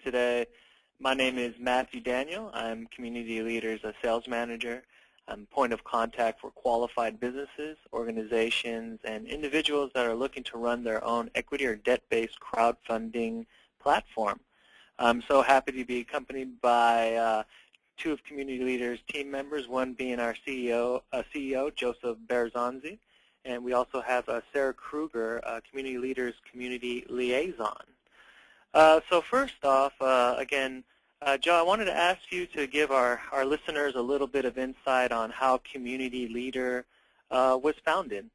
today. My name is Matthew Daniel. I'm Community Leader's Sales Manager. I'm point of contact for qualified businesses, organizations, and individuals that are looking to run their own equity or debt-based crowdfunding platform. I'm so happy to be accompanied by two of Community Leader's team members, one being our CEO Joseph Berzonzi, and we also have Sarah Kruger, Community Leader's Community Liaison. So first off, again, Joe, I wanted to ask you to give our listeners a little bit of insight on how Community Leader was founded.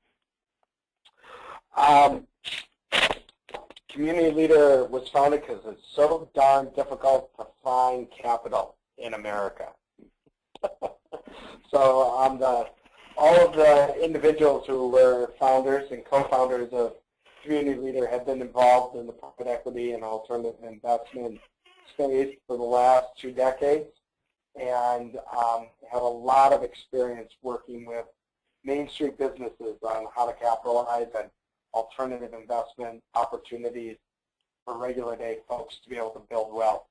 Community Leader was founded because it's so darn difficult to find capital in America. So all of the individuals who were founders and co-founders of Community Leader have been involved in the private equity and alternative investment space for the last 2 decades, and have a lot of experience working with Main Street businesses on how to capitalize on alternative investment opportunities for regular day folks to be able to build wealth.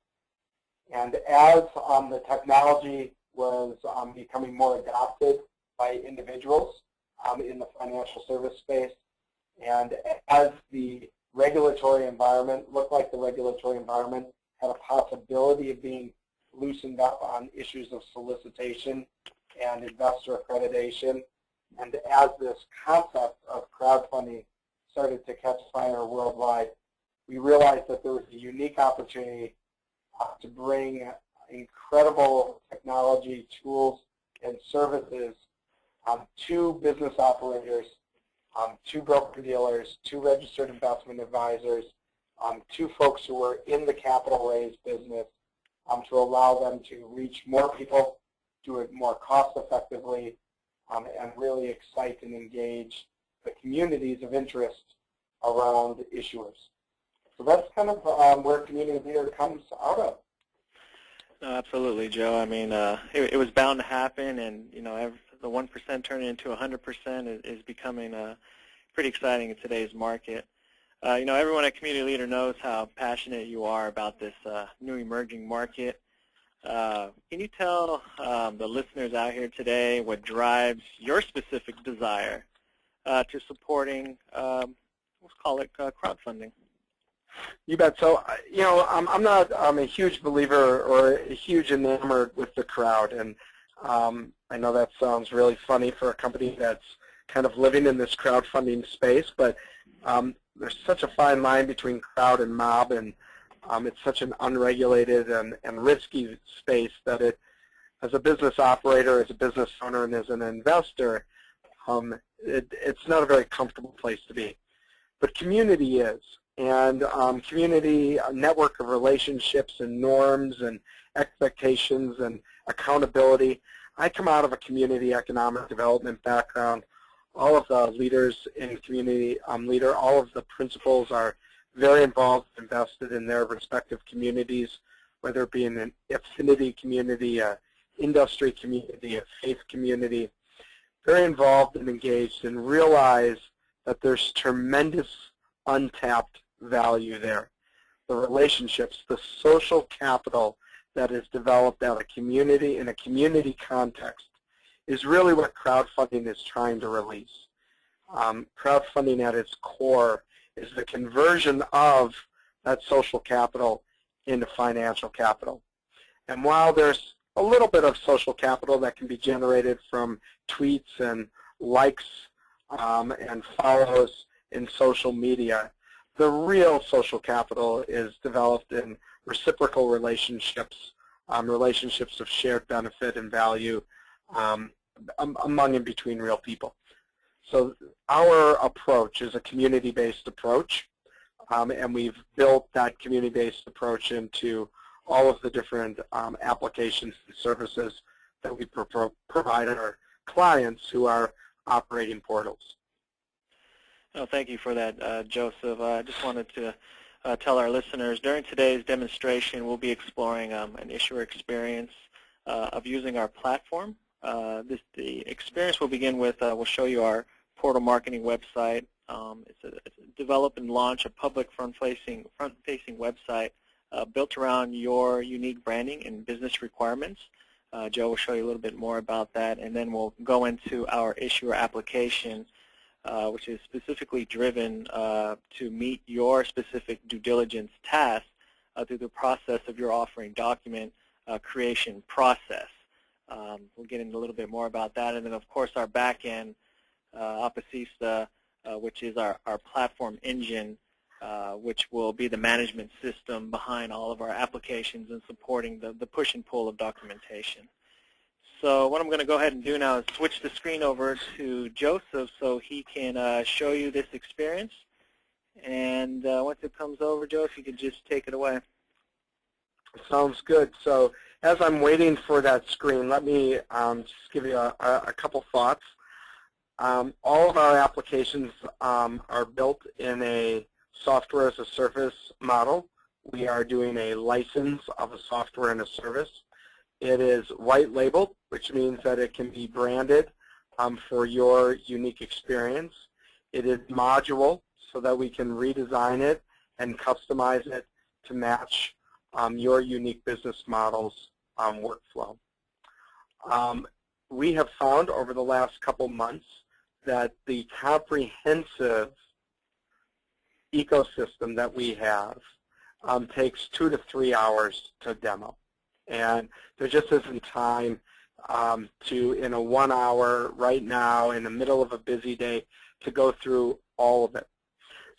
And as the technology was becoming more adopted by individuals in the financial service space, and as the regulatory environment looked like the regulatory environment had a possibility of being loosened up on issues of solicitation and investor accreditation, and as this concept of crowdfunding started to catch fire worldwide, we realized that there was a unique opportunity to bring incredible technology, tools, and services to business operators, to broker-dealers, to registered investment advisors, to folks who are in the capital raise business, to allow them to reach more people, do it more cost-effectively, and really excite and engage the communities of interest around issuers. So that's kind of where Community Leader comes out of. No, absolutely, Joe. I mean, it was bound to happen, and the 1% turning into 100% is becoming pretty exciting in today's market. Everyone at Community Leader knows how passionate you are about this new emerging market. Can you tell the listeners out here today what drives your specific desire to supporting, let's call it crowdfunding? You bet. So, I'm not a huge believer or a huge enamored with the crowd, and I know that sounds really funny for a company that's kind of living in this crowdfunding space, but there's such a fine line between crowd and mob, and it's such an unregulated and risky space that as a business operator, as a business owner, and as an investor, it's not a very comfortable place to be. But community is. And community, a network of relationships and norms and expectations and accountability. I come out of a community economic development background. All of the leaders in Community Leader, all of the principals are very involved, invested in their respective communities, whether it be in an affinity community, a industry community, a faith community. Very involved and engaged, and realize that there's tremendous untapped value there. The relationships, the social capital that is developed out of community in a community context is really what crowdfunding is trying to release. Crowdfunding at its core is the conversion of that social capital into financial capital. And while there's a little bit of social capital that can be generated from tweets and likes and follows in social media, the real social capital is developed in reciprocal relationships, relationships of shared benefit and value among and between real people. So our approach is a community-based approach, and we've built that community-based approach into all of the different applications and services that we provide our clients who are operating portals. Oh, thank you for that, Joseph. I just wanted to tell our listeners, during today's demonstration, we'll be exploring an issuer experience of using our platform. The experience will begin with, we'll show you our portal marketing website. It's a develop and launch a public front-facing website built around your unique branding and business requirements. Joe will show you a little bit more about that, and then we'll go into our issuer application, which is specifically driven to meet your specific due diligence tasks through the process of your offering document creation process. We'll get into a little bit more about that, and then of course our back end, Apasista, which is our platform engine, which will be the management system behind all of our applications and supporting the push and pull of documentation. So what I'm going to go ahead and do now is switch the screen over to Joseph so he can show you this experience. And once it comes over, Joe, if you could just take it away. Sounds good. So as I'm waiting for that screen, let me just give you a couple thoughts. All of our applications are built in a software as a service model. We are doing a license of a software and a service. It is white labeled, which means that it can be branded for your unique experience. It is modular, so that we can redesign it and customize it to match your unique business model's workflow. We have found over the last couple months that the comprehensive ecosystem that we have takes 2 to 3 hours to demo. And there just isn't time to, in a 1 hour right now, in the middle of a busy day, to go through all of it.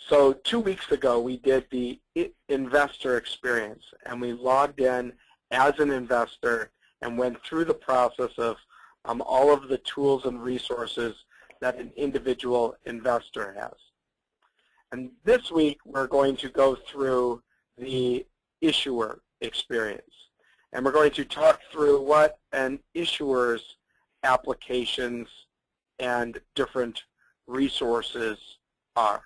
So 2 weeks ago, we did the investor experience, and we logged in as an investor and went through the process of all of the tools and resources that an individual investor has. And this week, we're going to go through the issuer experience. And we're going to talk through what an issuer's applications and different resources are.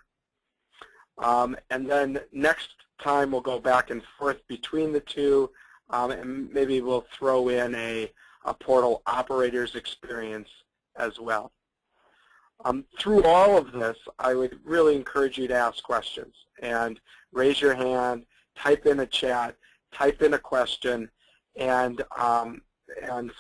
And then next time we'll go back and forth between the two, and maybe we'll throw in a portal operator's experience as well. Through all of this, I would really encourage you to ask questions and raise your hand, type in a chat, type in a question, and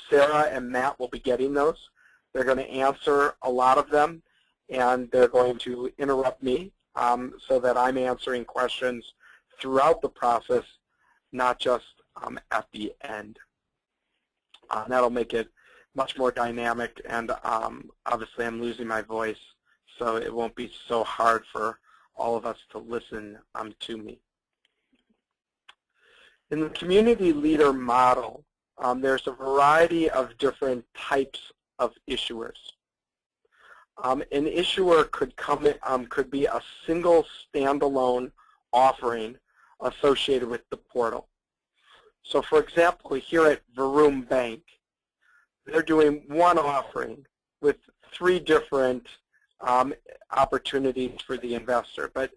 Sarah and Matt will be getting those. They're going to answer a lot of them, and they're going to interrupt me so that I'm answering questions throughout the process, not just at the end. That'll make it much more dynamic, and obviously I'm losing my voice, so it won't be so hard for all of us to listen to me. In the community leader model, there's a variety of different types of issuers. An issuer could be a single standalone offering associated with the portal. So for example, here at Vroom Bank, they're doing one offering with 3 different opportunities for the investor, but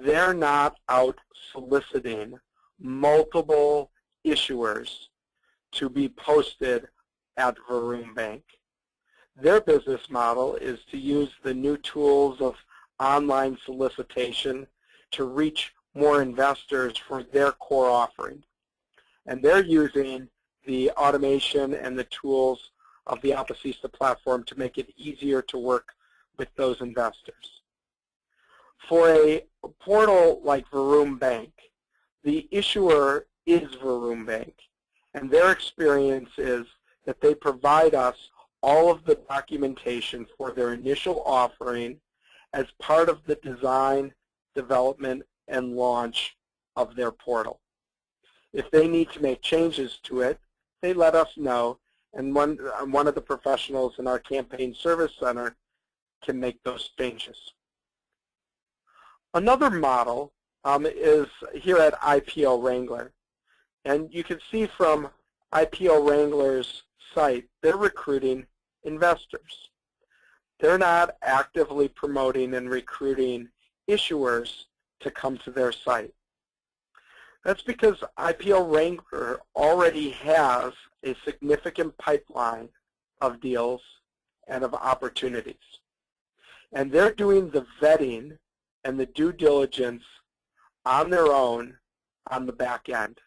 they're not out soliciting multiple issuers to be posted at Vroom Bank. Their business model is to use the new tools of online solicitation to reach more investors for their core offering. And they're using the automation and the tools of the Apasista platform to make it easier to work with those investors. For a portal like Vroom Bank, the issuer is Vroom Bank, and their experience is that they provide us all of the documentation for their initial offering as part of the design, development, and launch of their portal. If they need to make changes to it, they let us know, and one of the professionals in our campaign service center can make those changes. Another model is here at IPO Wrangler. And you can see from IPO Wrangler's site, they're recruiting investors. They're not actively promoting and recruiting issuers to come to their site. That's because IPO Wrangler already has a significant pipeline of deals and of opportunities. And they're doing the vetting and the due diligence on their own on the back end.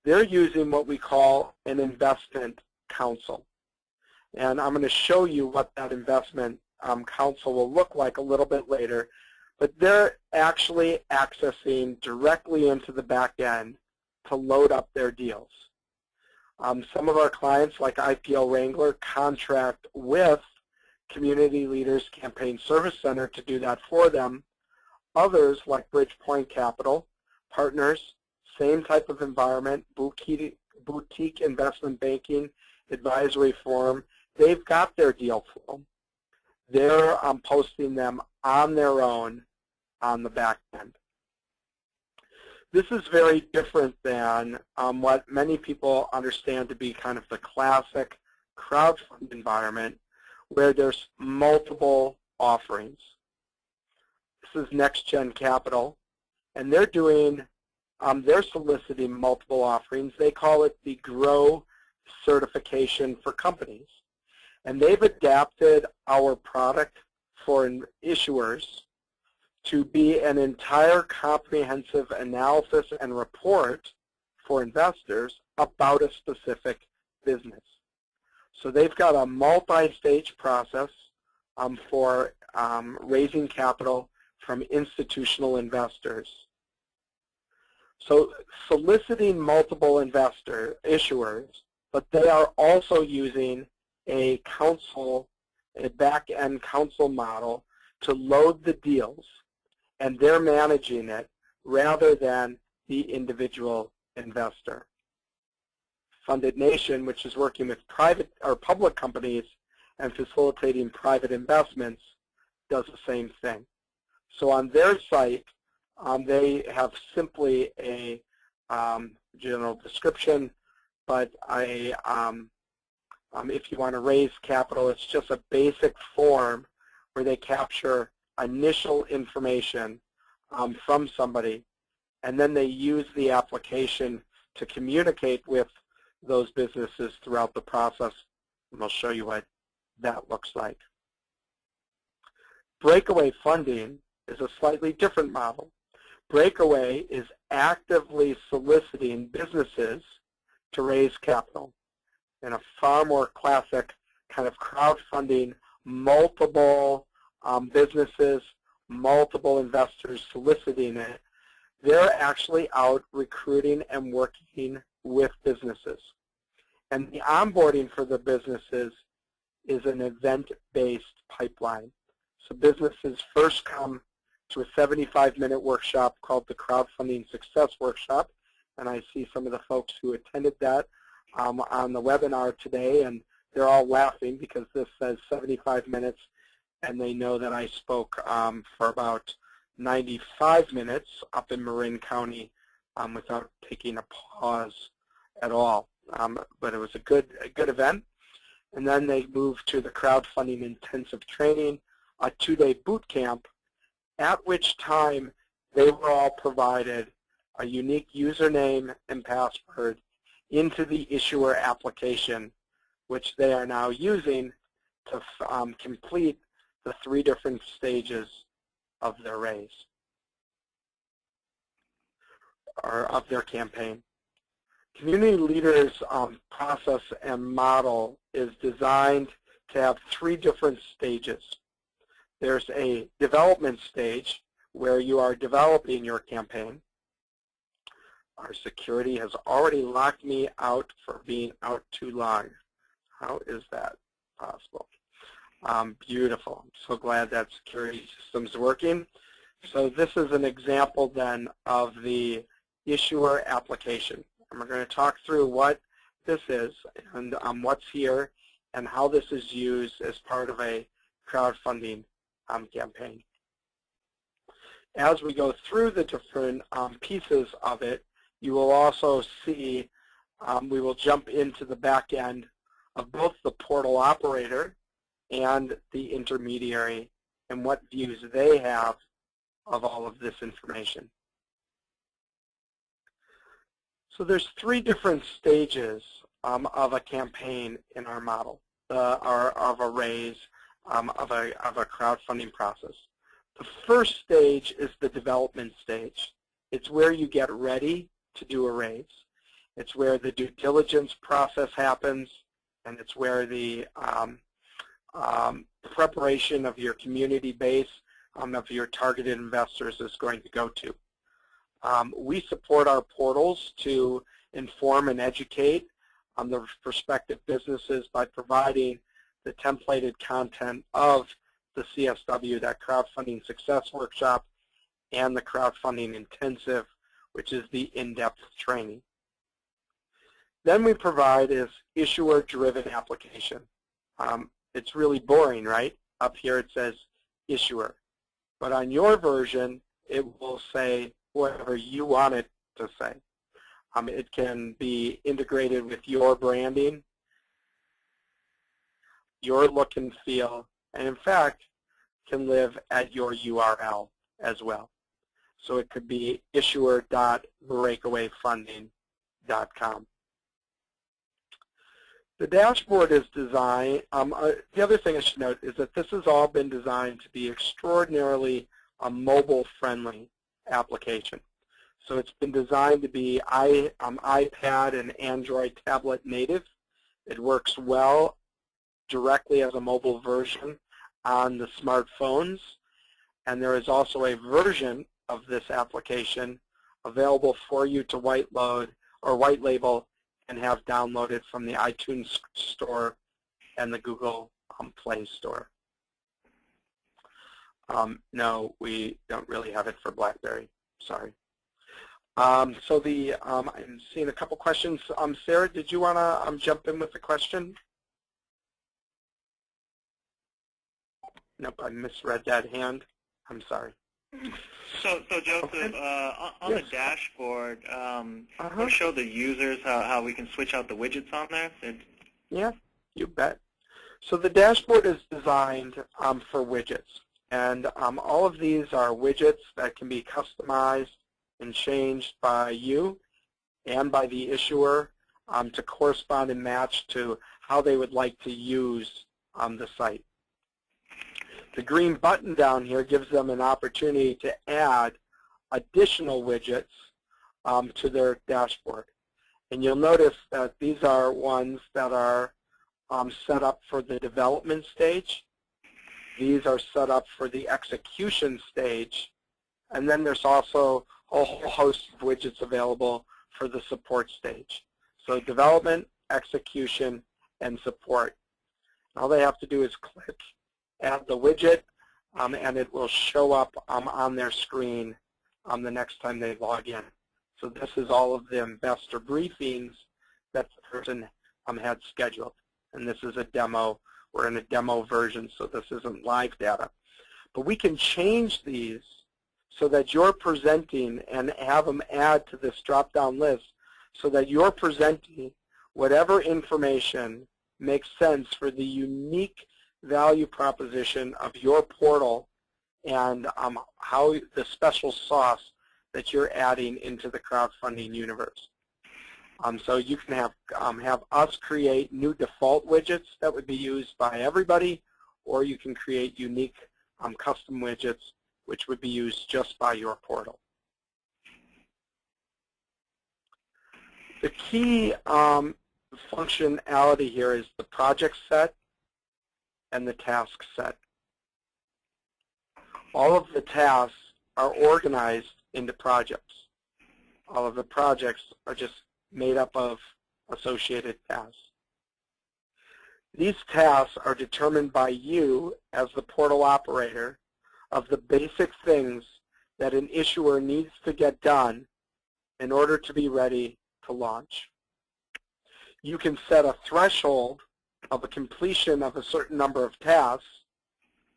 They're using what we call an investment counsel. And I'm going to show you what that investment counsel will look like a little bit later. But they're actually accessing directly into the back end to load up their deals. Some of our clients, like IPL Wrangler, contract with Community Leaders Campaign Service Center to do that for them. Others, like Bridgepoint Capital, partners, same type of environment, boutique investment banking, advisory firm, they've got their deal flow. They're posting them on their own on the back end. This is very different than what many people understand to be kind of the classic crowdfunding environment where there's multiple offerings. This is Next Gen Capital, and they're doing, they're soliciting multiple offerings. They call it the Grow certification for companies. And they've adapted our product for issuers to be an entire comprehensive analysis and report for investors about a specific business. So they've got a multi-stage process for raising capital from institutional investors. So soliciting multiple issuers, but they are also using a counsel, a back-end counsel model to load the deals, and they're managing it rather than the individual investor. Funded Nation, which is working with private or public companies and facilitating private investments, does the same thing. So on their site, they have simply a general description, but if you want to raise capital, it's just a basic form where they capture initial information from somebody, and then they use the application to communicate with those businesses throughout the process, and we'll show you what that looks like. Breakaway funding is a slightly different model. Breakaway is actively soliciting businesses to raise capital in a far more classic kind of crowdfunding, multiple businesses, multiple investors soliciting it. They're actually out recruiting and working with businesses. And the onboarding for the businesses is an event-based pipeline. So businesses first come to a 75-minute workshop called the Crowdfunding Success Workshop, and I see some of the folks who attended that on the webinar today, and they're all laughing because this says 75 minutes, and they know that I spoke for about 95 minutes up in Marin County without taking a pause at all. But it was a good event. And then they moved to the Crowdfunding Intensive Training, a 2-day boot camp, at which time they were all provided a unique username and password into the issuer application, which they are now using to complete the 3 different stages of their raise, or of their campaign. Community Leaders process and model is designed to have 3 different stages. There's a development stage where you are developing your campaign. Our security has already locked me out for being out too long. How is that possible? Beautiful. I'm so glad that security system's working. So this is an example then of the issuer application. And we're going to talk through what this is and what's here and how this is used as part of a crowdfunding campaign. As we go through the different pieces of it, you will also see we will jump into the back end of both the portal operator and the intermediary and what views they have of all of this information. So there's 3 different stages of a campaign in our model, or of a raise, of a crowdfunding process. The first stage is the development stage. It's where you get ready to do a raise. It's where the due diligence process happens, and it's where the preparation of your community base of your targeted investors is going to go to. We support our portals to inform and educate the prospective businesses by providing the templated content of the CSW, that Crowdfunding Success Workshop, and the Crowdfunding Intensive, which is the in-depth training. Then we provide is issuer-driven application. It's really boring, right? Up here it says issuer. But on your version, it will say whatever you want it to say. It can be integrated with your branding, your look and feel, and in fact, can live at your URL as well. So it could be issuer.breakawayfunding.com. The dashboard is designed, the other thing I should note is that this has all been designed to be extraordinarily a mobile-friendly application. So it's been designed to be iPad and Android tablet native. It works well directly as a mobile version on the smartphones. And there is also a version of this application available for you to white label and have downloaded from the iTunes Store and the Google Play Store. No, we don't really have it for BlackBerry. Sorry. I'm seeing a couple questions. Sarah, did you want to jump in with the question? Nope, I misread that hand. I'm sorry. So Joseph, okay. On yes. The dashboard, we'll show the users how we can switch out the widgets on there. Yeah, you bet. So the dashboard is designed for widgets, and all of these are widgets that can be customized and changed by you and by the issuer to correspond and match to how they would like to use the site. The green button down here gives them an opportunity to add additional widgets to their dashboard. And you'll notice that these are ones that are set up for the development stage. These are set up for the execution stage. And then there's also a whole host of widgets available for the support stage. So development, execution, and support. All they have to do is click add the widget, and it will show up on their screen the next time they log in. So this is all of the investor briefings that the person had scheduled. And this is a demo. We're in a demo version, so this isn't live data. But we can change these so that you're presenting and have them add to this drop-down list so that you're presenting whatever information makes sense for the unique value proposition of your portal and how the special sauce that you're adding into the crowdfunding universe. So you can have us create new default widgets that would be used by everybody, or you can create unique custom widgets which would be used just by your portal. The key functionality here is the project set and the task set. All of the tasks are organized into projects. All of the projects are just made up of associated tasks. These tasks are determined by you as the portal operator of the basic things that an issuer needs to get done in order to be ready to launch. You can set a threshold of a completion of a certain number of tasks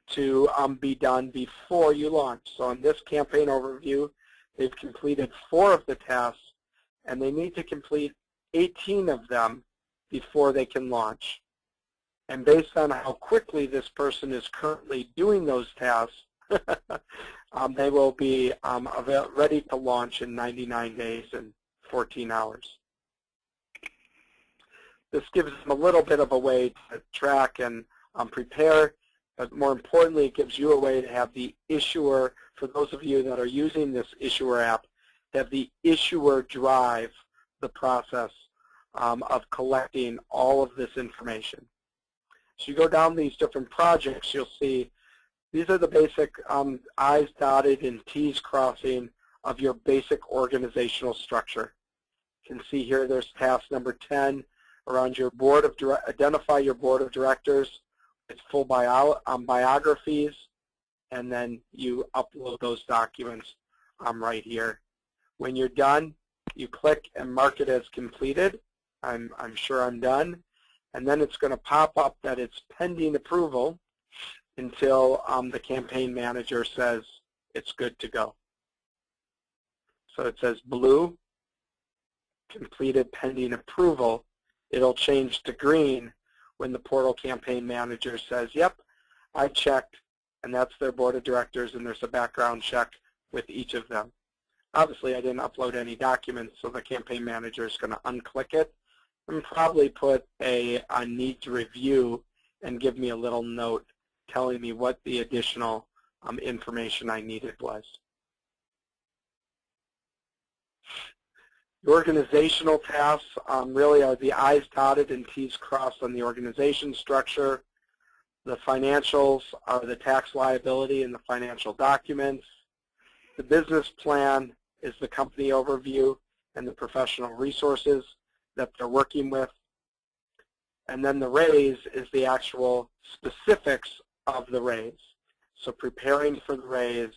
to be done before you launch. So in this campaign overview, they've completed 4 of the tasks, and they need to complete 18 of them before they can launch. And based on how quickly this person is currently doing those tasks, they will be ready to launch in 99 days and 14 hours. This gives them a little bit of a way to track and prepare, but more importantly, it gives you a way to have the issuer, for those of you that are using this issuer app, have the issuer drive the process of collecting all of this information. So you go down these different projects, you'll see these are the basic I's dotted and T's crossing of your basic organizational structure. You can see here there's task number 10 around your board of identify your board of directors. It's full biographies, and then you upload those documents right here. When you're done, you click and mark it as completed. I'm sure I'm done. And then it's going to pop up that it's pending approval until the campaign manager says it's good to go. So it says blue, completed pending approval. It'll change to green when the portal campaign manager says, yep, I checked, and that's their board of directors, and there's a background check with each of them. Obviously, I didn't upload any documents, so the campaign manager is going to unclick it and probably put a need to review and give me a little note telling me what the additional information I needed was. The organizational tasks really are the I's dotted and T's crossed on the organization structure. The financials are the tax liability and the financial documents. The business plan is the company overview and the professional resources that they're working with. And then the raise is the actual specifics of the raise. So preparing for the raise,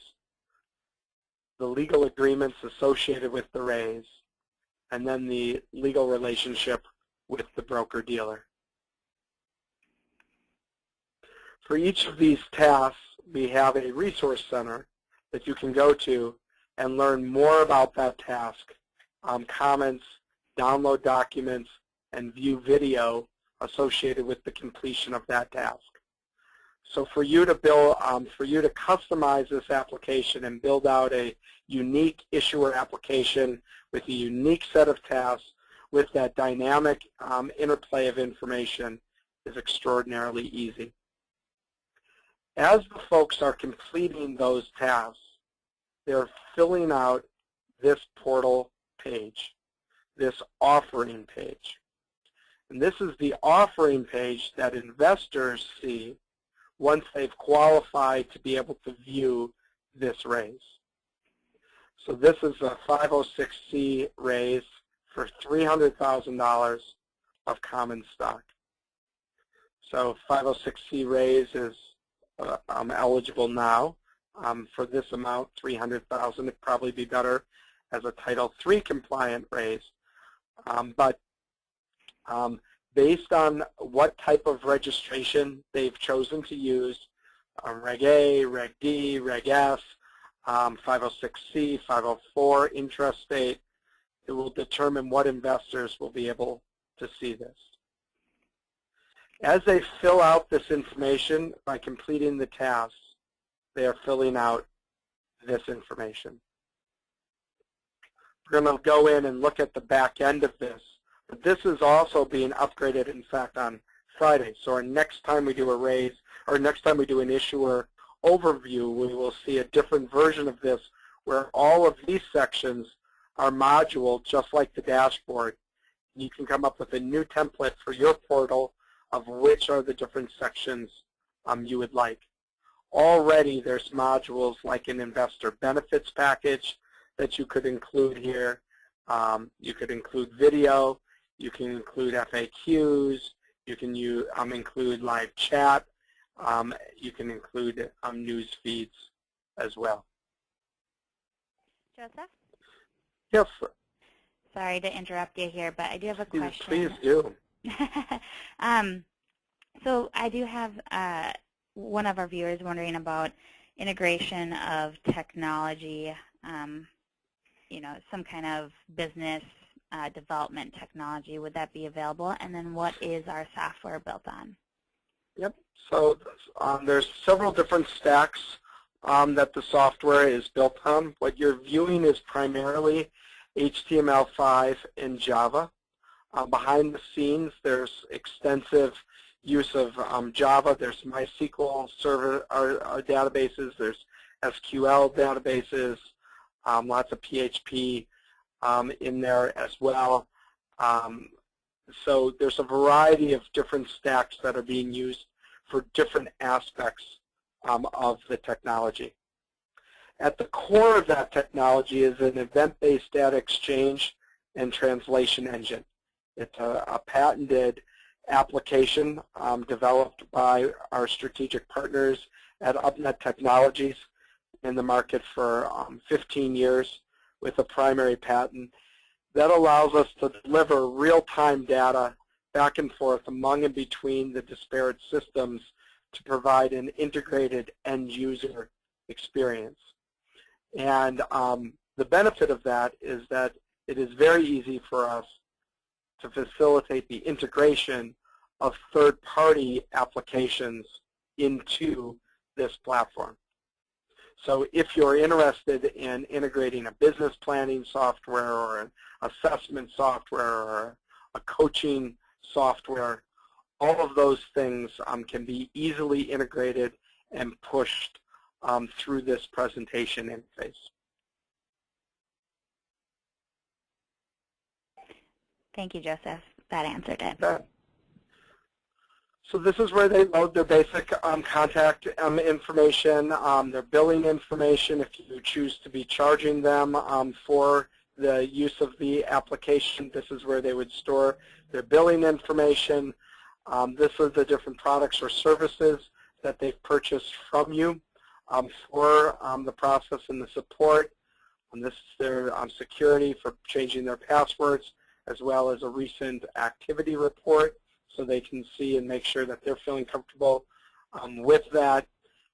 the legal agreements associated with the raise, and then the legal relationship with the broker-dealer. For each of these tasks, we have a resource center that you can go to and learn more about that task, comments, download documents, and view video associated with the completion of that task. So for you to build, for you to customize this application and build out a unique issuer application with a unique set of tasks with that dynamic interplay of information is extraordinarily easy. As the folks are completing those tasks, they're filling out this portal page, this offering page. And this is the offering page that investors see once they've qualified to be able to view this raise. So this is a 506C raise for $300,000 of common stock. So 506C raise is eligible now. For this amount, $300,000, it'd probably be better as a Title III compliant raise. Based on what type of registration they've chosen to use, Reg A, Reg D, Reg S, 506C, 504, intrastate, it will determine what investors will be able to see this. As they fill out this information by completing the tasks, they are filling out this information. We're going to go in and look at the back end of this. But this is also being upgraded, in fact, on Friday. So our next time we do a raise, or next time we do an issuer overview, we will see a different version of this where all of these sections are moduled just like the dashboard. You can come up with a new template for your portal of which are the different sections you would like. Already there's modules like an investor benefits package that you could include here. You could include video. You can include FAQs. You can include live chat. You can include news feeds as well. Joseph? Yes. Sorry to interrupt you here, but I do have a question. Please do. So I do have one of our viewers wondering about integration of technology, you know, some kind of business development technology. Would that be available? And then what is our software built on? Yep. So there's several different stacks that the software is built on. What you're viewing is primarily HTML5 and Java. Behind the scenes, there's extensive use of Java. There's MySQL server databases. There's SQL databases. lots of PHP in there as well. So there's a variety of different stacks that are being used for different aspects of the technology. At the core of that technology is an event-based data exchange and translation engine. It's a patented application developed by our strategic partners at UpNet Technologies in the market for 15 years with a primary patent that allows us to deliver real-time data back and forth among and between the disparate systems to provide an integrated end-user experience. And the benefit of that is that it is very easy for us to facilitate the integration of third-party applications into this platform. So if you're interested in integrating a business planning software or an assessment software or a coaching software, all of those things can be easily integrated and pushed through this presentation interface. Thank you, Joseph. That answered it. Okay. So this is where they load their basic contact information, their billing information if you choose to be charging them for the use of the application. This is where they would store their billing information. This is the different products or services that they've purchased from you for the process and the support. This is their security for changing their passwords, as well as a recent activity report, so they can see and make sure that they're feeling comfortable with that.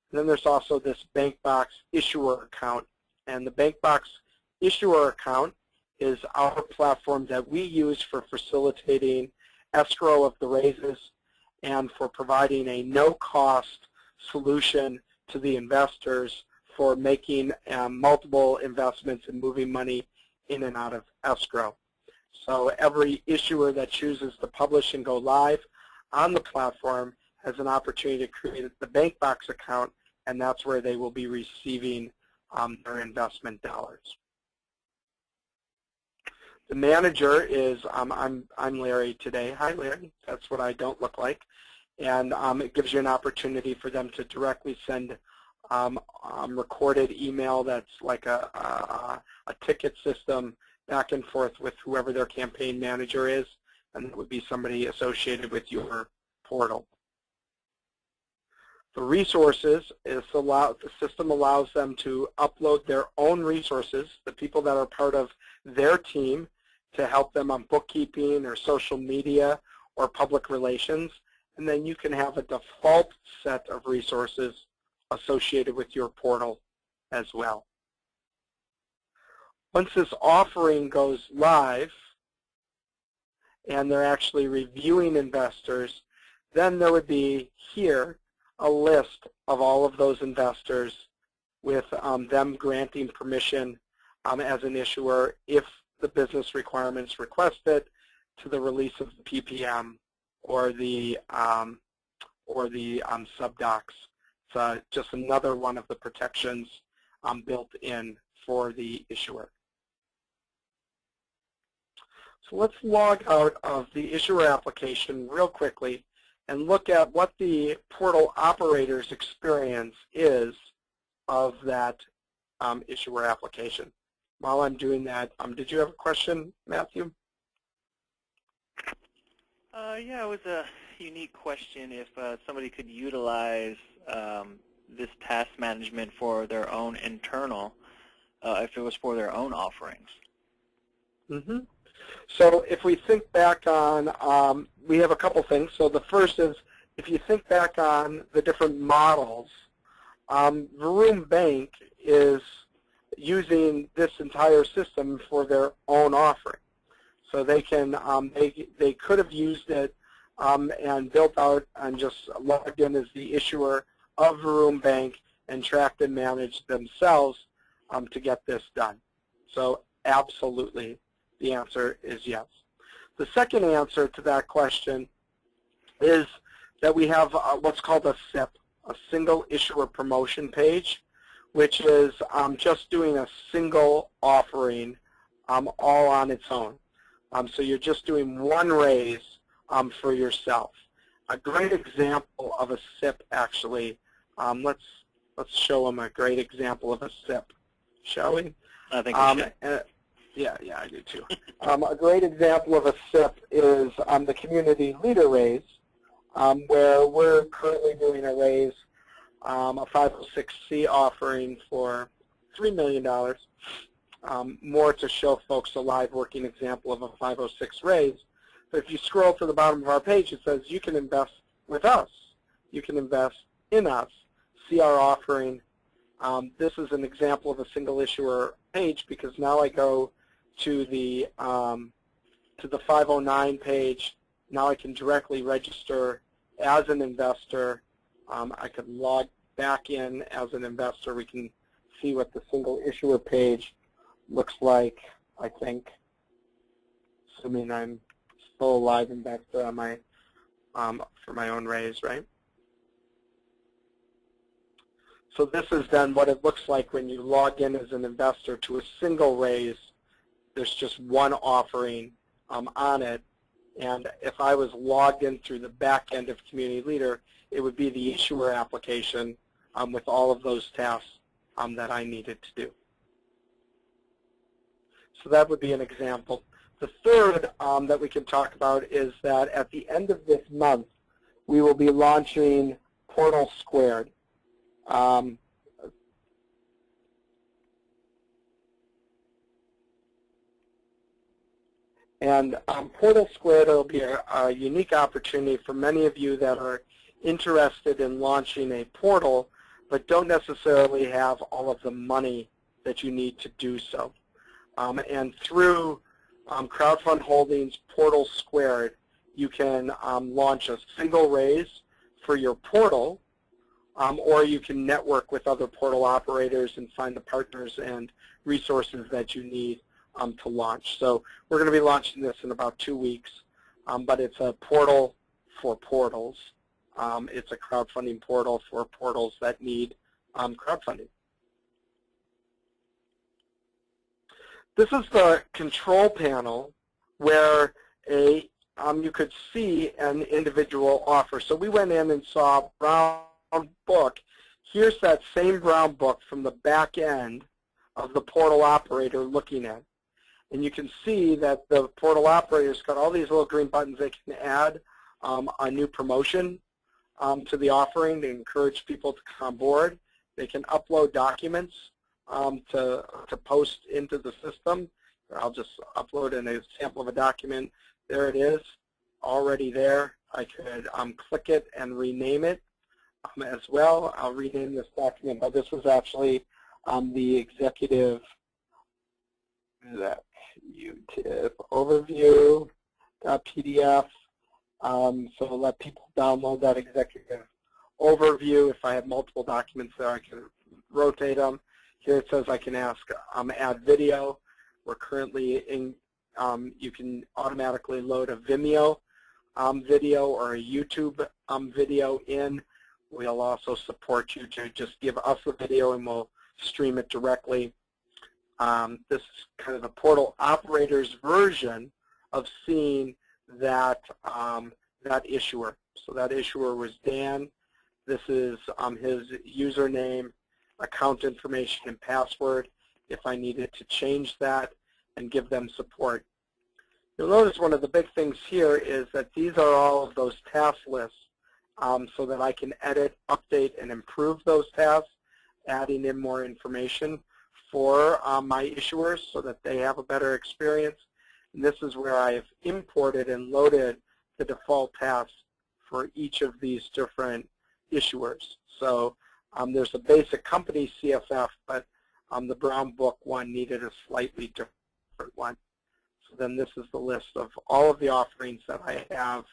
And then there's also this BankBox issuer account. And the BankBox issuer account is our platform that we use for facilitating escrow of the raises and for providing a no-cost solution to the investors for making multiple investments and moving money in and out of escrow. So every issuer that chooses to publish and go live on the platform has an opportunity to create the BankBox account, and that's where they will be receiving their investment dollars. The manager is, I'm Larry today. Hi, Larry. That's what I don't look like. And it gives you an opportunity for them to directly send recorded email that's like a ticket system back and forth with whoever their campaign manager is, and it would be somebody associated with your portal. The resources is the system allows them to upload their own resources, the people that are part of their team, to help them on bookkeeping or social media or public relations, and then you can have a default set of resources associated with your portal as well. Once this offering goes live and they're actually reviewing investors, then there would be here a list of all of those investors with them granting permission as an issuer if the business requirements request it to the release of the PPM or the subdocs. It's just another one of the protections built in for the issuer. So let's log out of the issuer application real quickly and look at what the portal operator's experience is of that issuer application. While I'm doing that, did you have a question, Matthew? Yeah, it was a unique question if somebody could utilize this task management for their own internal, if it was for their own offerings. Mm-hmm. So if we think back on, we have a couple things. So the first is, if you think back on the different models, Vroom Bank is using this entire system for their own offering. So they can, they could have used it and built out and just logged in as the issuer of Vroom Bank and tracked and managed themselves to get this done. So absolutely, the answer is yes. The second answer to that question is that we have what's called a SIP, a single issuer promotion page, which is just doing a single offering all on its own. So you're just doing one raise for yourself. A great example of a SIP, actually. Let's show them a great example of a SIP, shall we? I think we should. Yeah, I do too. A great example of a SIP is the Community Leader raise, where we're currently doing a raise, a 506c offering for $3 million. More to show folks a live working example of a 506 raise. But if you scroll to the bottom of our page, it says you can invest with us. You can invest in us. See our offering. This is an example of a single issuer page because now I go to the 509 page. Now I can directly register as an investor. I could log back in as an investor. We can see what the single issuer page looks like, I think, assuming I'm still alive and back to my for my own raise, right? So this is then what it looks like when you log in as an investor to a single raise. There's just one offering on it, and if I was logged in through the back end of Community Leader, it would be the issuer application with all of those tasks that I needed to do. So that would be an example. The third that we can talk about is that at the end of this month, we will be launching Portal Squared. Portal Squared will be a unique opportunity for many of you that are interested in launching a portal but don't necessarily have all of the money that you need to do so. And through Crowdfund Holdings Portal Squared, you can launch a single raise for your portal, or you can network with other portal operators and find the partners and resources that you need to launch. So we're going to be launching this in about 2 weeks, but it's a portal for portals. It's a crowdfunding portal for portals that need crowdfunding. This is the control panel where you could see an individual offer. So we went in and saw a brown book. Here's that same brown book from the back end of the portal operator looking at. And you can see that the portal operator's got all these little green buttons. They can add a new promotion to the offering to encourage people to come on board. They can upload documents to post into the system. I'll just upload an example of a document. There it is, already there. I could click it and rename it as well. I'll rename this document, but this was actually the executive UTIP overview.pdf. So let people download that executive overview. If I have multiple documents there, I can rotate them. Here it says I can ask add video. We're currently in, you can automatically load a Vimeo video or a YouTube video in. We'll also support you to just give us a video and we'll stream it directly. This is kind of the portal operator's version of seeing that, that issuer. So that issuer was Dan. This is his username, account information, and password if I needed to change that and give them support. You'll notice one of the big things here is that these are all of those task lists so that I can edit, update, and improve those tasks, adding in more information for my issuers so that they have a better experience. And this is where I have imported and loaded the default tasks for each of these different issuers. So there's a basic company CSF, but the Brown Book one needed a slightly different one. So then this is the list of all of the offerings that I have,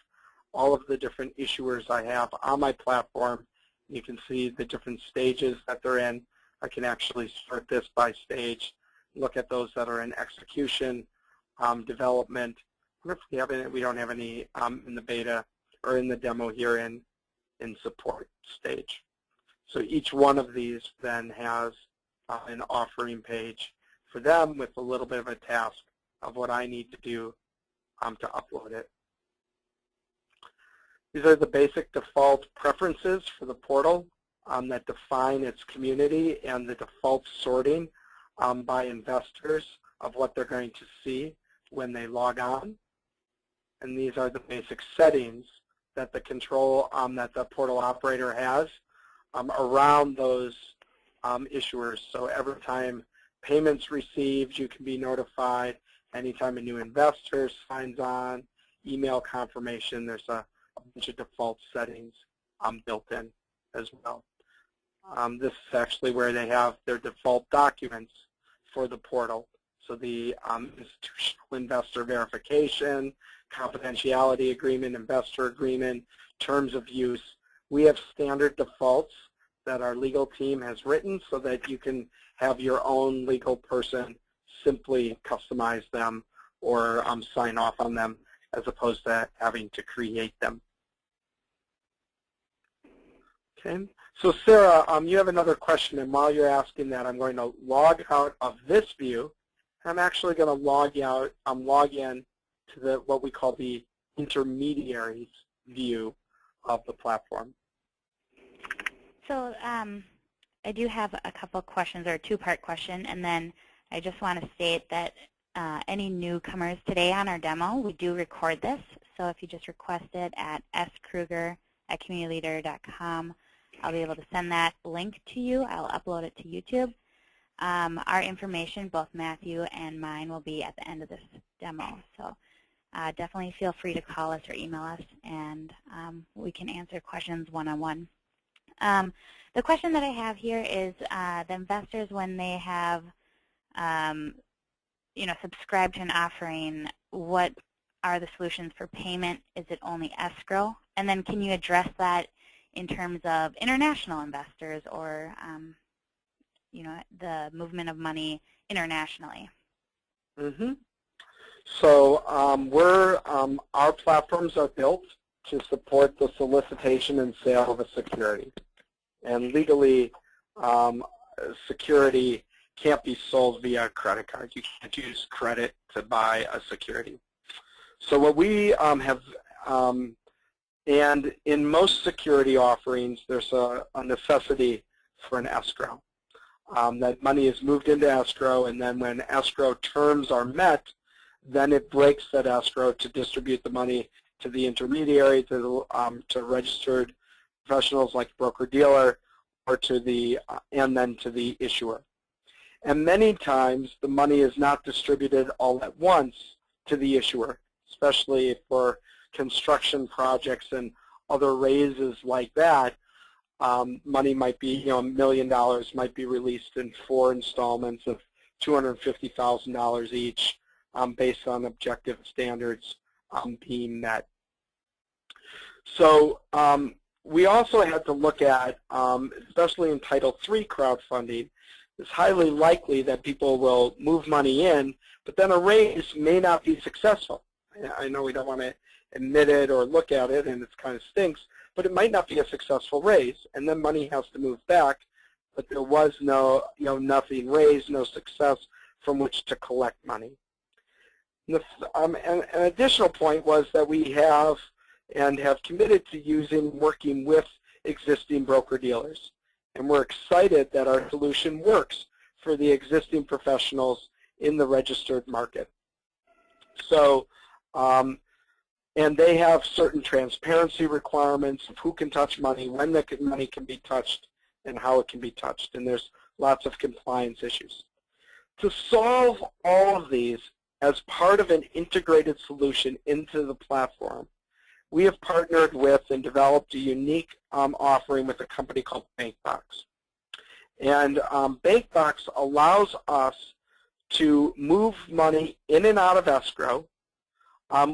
all of the different issuers I have on my platform. You can see the different stages that they're in. I can actually sort this by stage, look at those that are in execution, development. I wonder if we have any, we don't have any in the beta or in the demo here in support stage. So each one of these then has an offering page for them with a little bit of a task of what I need to do to upload it. These are the basic default preferences for the portal that define its community and the default sorting by investors of what they're going to see when they log on. And these are the basic settings that the control that the portal operator has around those issuers. So every time payments received, you can be notified. Anytime a new investor signs on, email confirmation, there's a bunch of default settings built in as well. This is actually where they have their default documents for the portal. So the institutional investor verification, confidentiality agreement, investor agreement, terms of use. We have standard defaults that our legal team has written so that you can have your own legal person simply customize them or sign off on them as opposed to having to create them. Okay, so Sarah, you have another question, and while you're asking that, I'm going to log out of this view. I'm actually going to log in to what we call the intermediaries view of the platform. So I do have a couple questions, or a two-part question, and then I just want to state that any newcomers today on our demo, we do record this. So if you just request it at skruger@communityleader.com, I'll be able to send that link to you. I'll upload it to YouTube. Our information, both Matthew and mine, will be at the end of this demo. So definitely feel free to call us or email us, and we can answer questions one-on-one. The question that I have here is the investors, when they have subscribed to an offering, what are the solutions for payment? Is it only escrow? And then can you address that in terms of international investors or the movement of money internationally? Mm-hmm. So our platforms are built to support the solicitation and sale of a security. And legally, security can't be sold via a credit card. You can't use credit to buy a security. So what we have, and in most security offerings, there's a necessity for an escrow. That money is moved into escrow, and then when escrow terms are met, then it breaks that escrow to distribute the money to the intermediary, to registered professionals like broker-dealer, or to the and then to the issuer. And many times the money is not distributed all at once to the issuer, especially for construction projects and other raises like that. Money might be, $1 million might be released in 4 installments of $250,000 each, based on objective standards being met. So we also had to look at, especially in Title III crowdfunding, it's highly likely that people will move money in, but then a raise may not be successful. I know we don't want to admit it or look at it, and it kind of stinks, but it might not be a successful raise, and then money has to move back, but there was nothing raised, no success from which to collect money. An additional point was that we have and have committed to working with existing broker-dealers. And we're excited that our solution works for the existing professionals in the registered market. So, and they have certain transparency requirements of who can touch money, when the money can be touched, and how it can be touched. And there's lots of compliance issues. To solve all of these as part of an integrated solution into the platform, we have partnered with and developed a unique offering with a company called BankBox. And BankBox allows us to move money in and out of escrow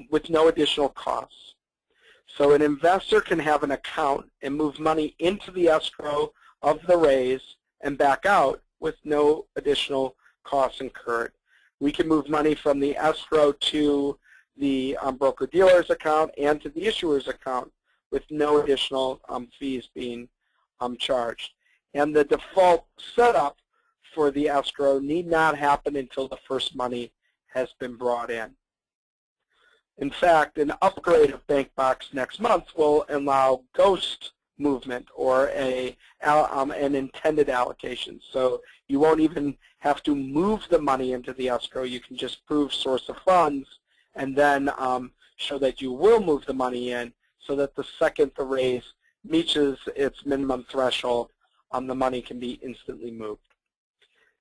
with no additional costs. So an investor can have an account and move money into the escrow of the raise and back out with no additional costs incurred. We can move money from the escrow to the broker-dealer's account and to the issuer's account with no additional fees being charged. And the default setup for the escrow need not happen until the first money has been brought in. In fact, an upgrade of BankBox next month will allow ghost movement or an intended allocation. So you won't even have to move the money into the escrow. You can just prove source of funds and then show that you will move the money in so that the second the raise meets its minimum threshold, the money can be instantly moved.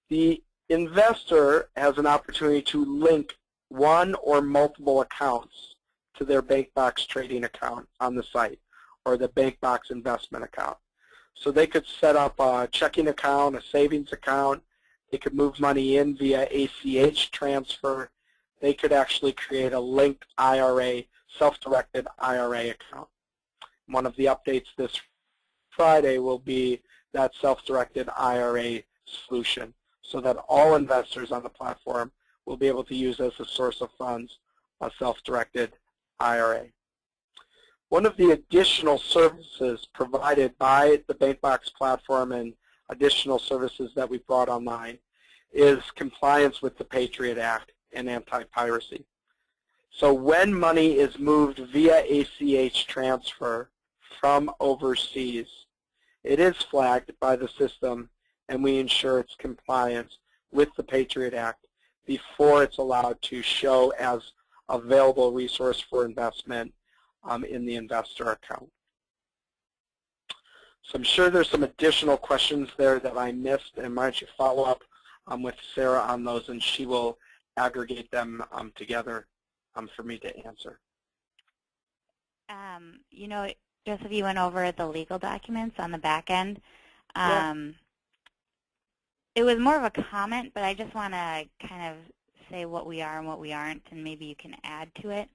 The investor has an opportunity to link one or multiple accounts to their BankBox trading account on the site or the BankBox investment account. So they could set up a checking account, a savings account. They could move money in via ACH transfer. They could actually create a linked IRA, self-directed IRA account. One of the updates this Friday will be that self-directed IRA solution so that all investors on the platform will be able to use as a source of funds a self-directed IRA. One of the additional services provided by the BankBox platform and additional services that we brought online is compliance with the Patriot Act and anti-piracy. So when money is moved via ACH transfer from overseas, it is flagged by the system and we ensure its compliance with the Patriot Act before it's allowed to show as available resource for investment in the investor account. So I'm sure there's some additional questions there that I missed, and why don't you follow up with Sarah on those, and she will aggregate them together for me to answer. You know, Joseph, you went over the legal documents on the back end. Yeah. It was more of a comment, but I just want to kind of say what we are and what we aren't, and maybe you can add to it.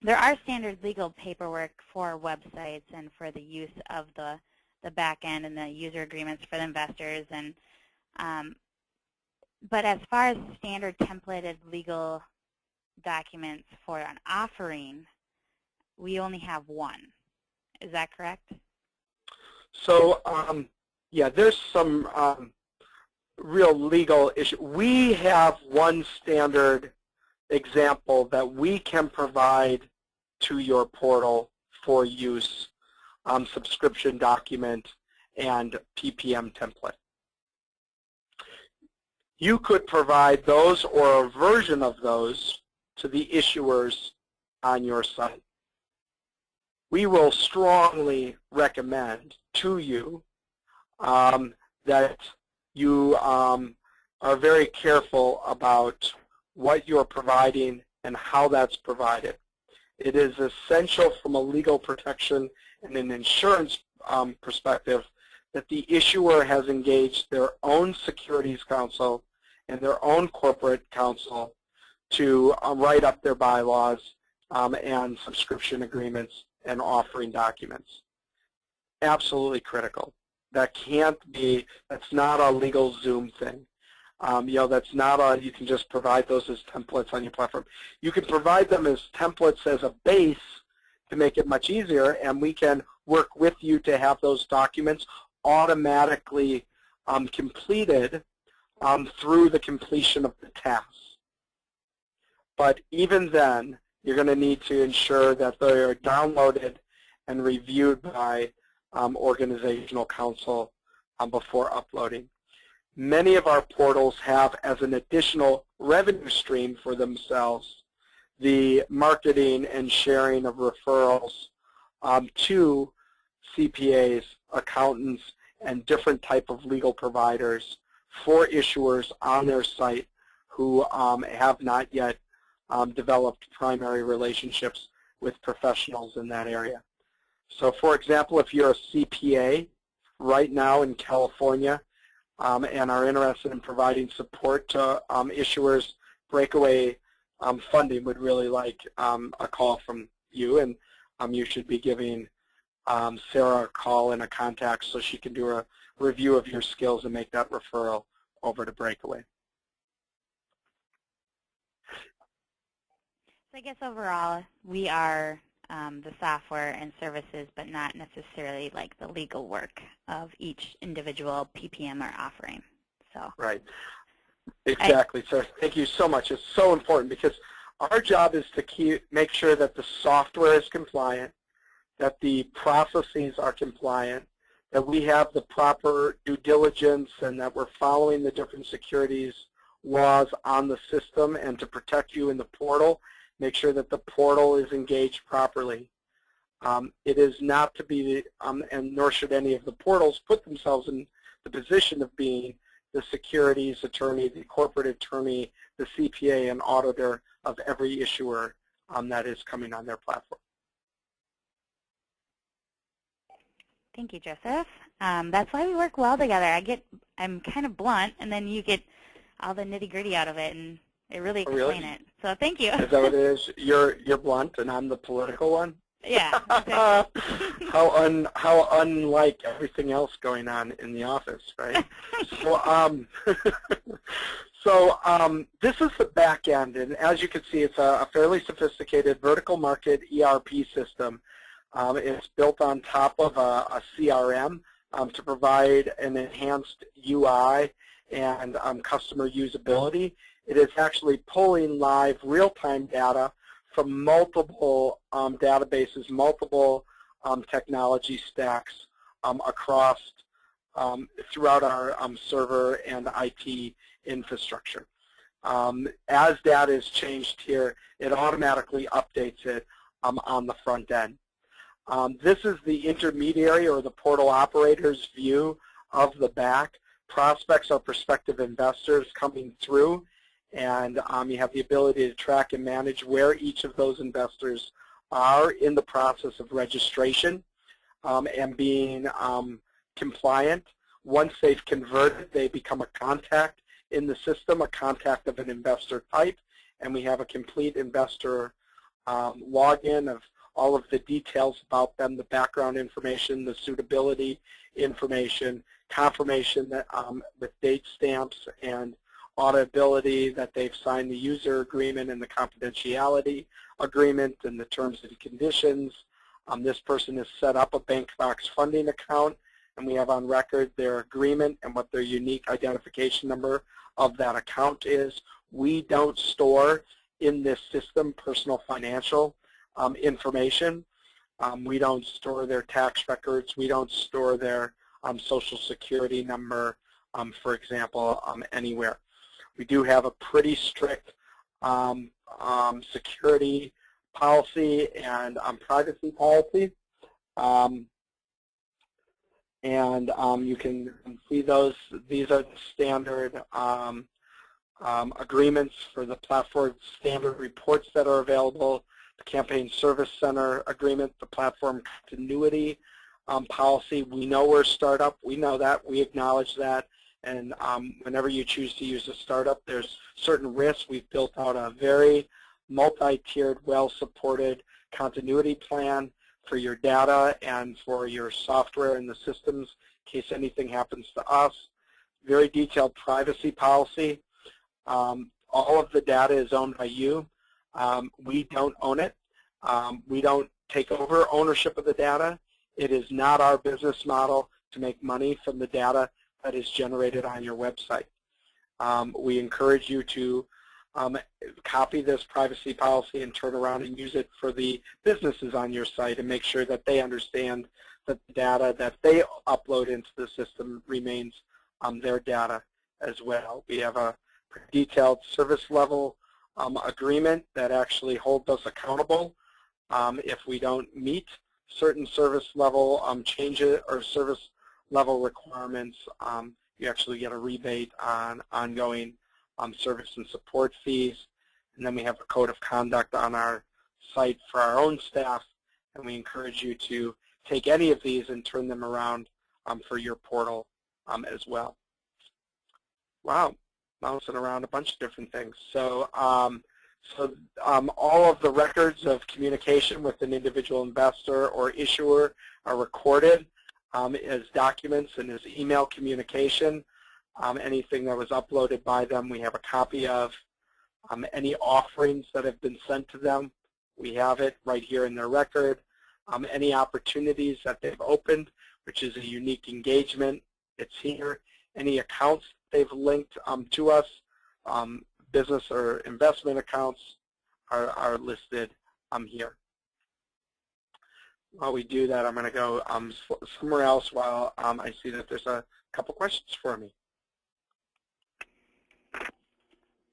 There are standard legal paperwork for websites and for the use of the back end and the user agreements for the investors. And but as far as standard templated legal documents for an offering, we only have one. Is that correct? So yeah, there's some real legal issue. We have one standard example that we can provide to your portal for use, subscription document and PPM template. You could provide those or a version of those to the issuers on your site. We will strongly recommend to you that you are very careful about what you're providing and how that's provided. It is essential from a legal protection and an insurance perspective that the issuer has engaged their own securities counsel and their own corporate counsel to write up their bylaws and subscription agreements and offering documents. Absolutely critical. That can't be, that's not a legal Zoom thing. You know, that's not a, you can just provide those as templates on your platform. You can provide them as templates as a base to make it much easier, and we can work with you to have those documents automatically completed through the completion of the task. But even then, you're going to need to ensure that they are downloaded and reviewed by organizational counsel before uploading. Many of our portals have as an additional revenue stream for themselves the marketing and sharing of referrals to CPAs, accountants, and different type of legal providers for issuers on their site who have not yet developed primary relationships with professionals in that area. So for example, if you're a CPA right now in California and are interested in providing support to issuers, Breakaway Funding would really like a call from you, and you should be giving Sarah a call and a contact so she can do a review of your skills and make that referral over to Breakaway. So I guess overall, we are the software and services, but not necessarily like the legal work of each individual PPM or offering. So right, exactly. So thank you so much. It's so important because our job is to make sure that the software is compliant, that the processes are compliant, that we have the proper due diligence, and that we're following the different securities laws on the system, and to protect you in the portal, make sure that the portal is engaged properly. It is not to be, and nor should any of the portals put themselves in the position of being the securities attorney, the corporate attorney, the CPA and auditor of every issuer that is coming on their platform. Thank you, Joseph. That's why we work well together. I'm kind of blunt, and then you get all the nitty-gritty out of it, and it really explain it. So thank you. Is that what it is? You're blunt, and I'm the political one? Yeah. Exactly. How unlike everything else going on in the office, right? So, this is the back end, and as you can see, it's a fairly sophisticated vertical market ERP system. It's built on top of a CRM to provide an enhanced UI and customer usability. It is actually pulling live real-time data from multiple databases, multiple technology stacks across throughout our server and IT infrastructure. As data is changed here, it automatically updates it on the front end. This is the intermediary or the portal operator's view of the back. Prospects or prospective investors coming through, and you have the ability to track and manage where each of those investors are in the process of registration and being compliant. Once they've converted, they become a contact in the system, a contact of an investor type, and we have a complete investor login of all of the details about them, the background information, the suitability information, confirmation that with date stamps and auditability that they've signed the user agreement and the confidentiality agreement and the terms and conditions. This person has set up a BankBox funding account, and we have on record their agreement and what their unique identification number of that account is. We don't store in this system personal financial information. We don't store their tax records. We don't store their Social Security number, for example, anywhere. We do have a pretty strict security policy and privacy policy. You can see those. These are the standard agreements for the platform, standard reports that are available, the Campaign Service Center agreement, the platform continuity policy. We know we're a startup. We know that. We acknowledge that. And whenever you choose to use a startup, there's certain risks. We've built out a very multi-tiered, well-supported continuity plan for your data and for your software and the systems in case anything happens to us. Very detailed privacy policy. All of the data is owned by you. We don't own it. We don't take over ownership of the data. It is not our business model to make money from the data that is generated on your website. We encourage you to copy this privacy policy and turn around and use it for the businesses on your site and make sure that they understand that the data that they upload into the system remains their data as well. We have a detailed service level agreement that actually holds us accountable if we don't meet certain service level changes or service level requirements. You actually get a rebate on ongoing service and support fees. And then we have a code of conduct on our site for our own staff, and we encourage you to take any of these and turn them around for your portal as well. Wow, bouncing around a bunch of different things. So, all of the records of communication with an individual investor or issuer are recorded as documents and as email communication. Anything that was uploaded by them, we have a copy of. Any offerings that have been sent to them, we have it right here in their record. Any opportunities that they've opened, which is a unique engagement, it's here. Any accounts they've linked to us, business or investment accounts, are listed here. While we do that, I'm going to go somewhere else while I see that there's a couple questions for me.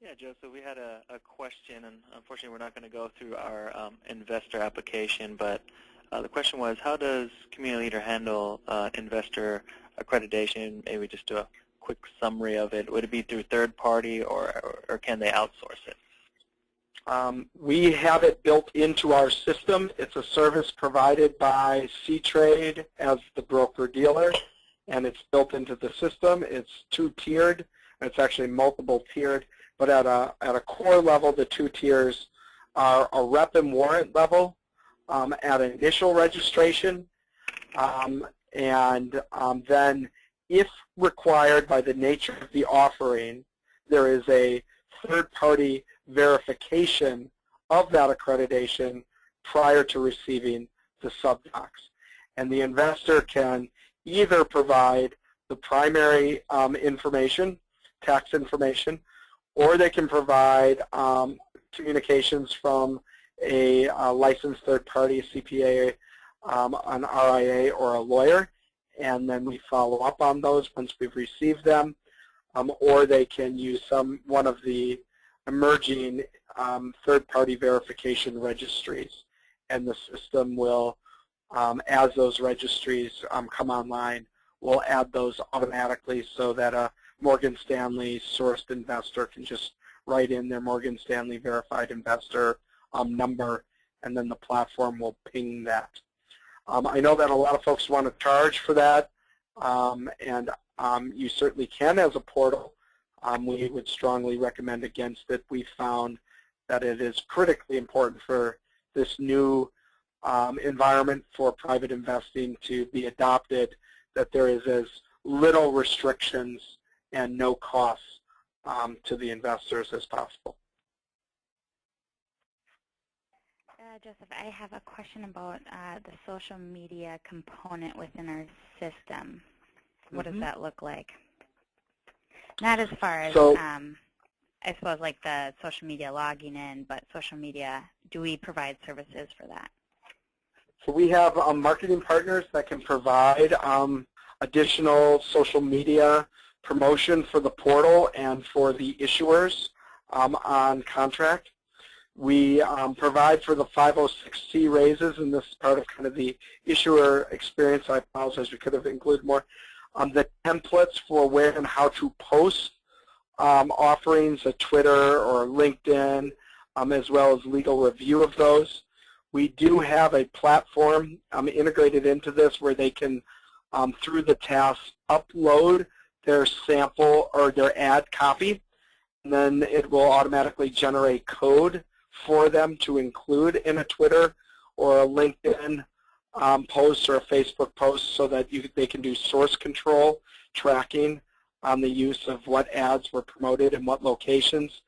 Yeah, Joseph, we had a question, and unfortunately we're not going to go through our investor application, but the question was, how does Community Leader handle investor accreditation? Maybe just do a quick summary of it. Would it be through third party, or can they outsource it? We have it built into our system. It's a service provided by C-Trade as the broker-dealer, and it's built into the system. It's two-tiered, and it's actually multiple-tiered, but at a core level, the two tiers are a rep and warrant level at initial registration, and then if required by the nature of the offering, there is a third-party verification of that accreditation prior to receiving the subdocs. And the investor can either provide the primary information, tax information, or they can provide communications from a licensed third party, a CPA, an RIA, or a lawyer, and then we follow up on those once we've received them, or they can use one of the emerging third-party verification registries, and the system will, as those registries come online, will add those automatically so that a Morgan Stanley sourced investor can just write in their Morgan Stanley verified investor number, and then the platform will ping that. I know that a lot of folks want to charge for that, and you certainly can as a portal. We would strongly recommend against it. We found that it is critically important for this new environment for private investing to be adopted, that there is as little restrictions and no costs to the investors as possible. Joseph, I have a question about the social media component within our system. What does that look like? Not as far as, I suppose, like the social media logging in, but social media, do we provide services for that? So we have marketing partners that can provide additional social media promotion for the portal and for the issuers on contract. We provide for the 506C raises, and this is part of kind of the issuer experience. I apologize, we could have included more. The templates for where and how to post offerings at Twitter or LinkedIn, as well as legal review of those. We do have a platform integrated into this where they can, through the task, upload their sample or their ad copy, and then it will automatically generate code for them to include in a Twitter or a LinkedIn post or a Facebook post, so that they can do source control tracking on the use of what ads were promoted in what locations.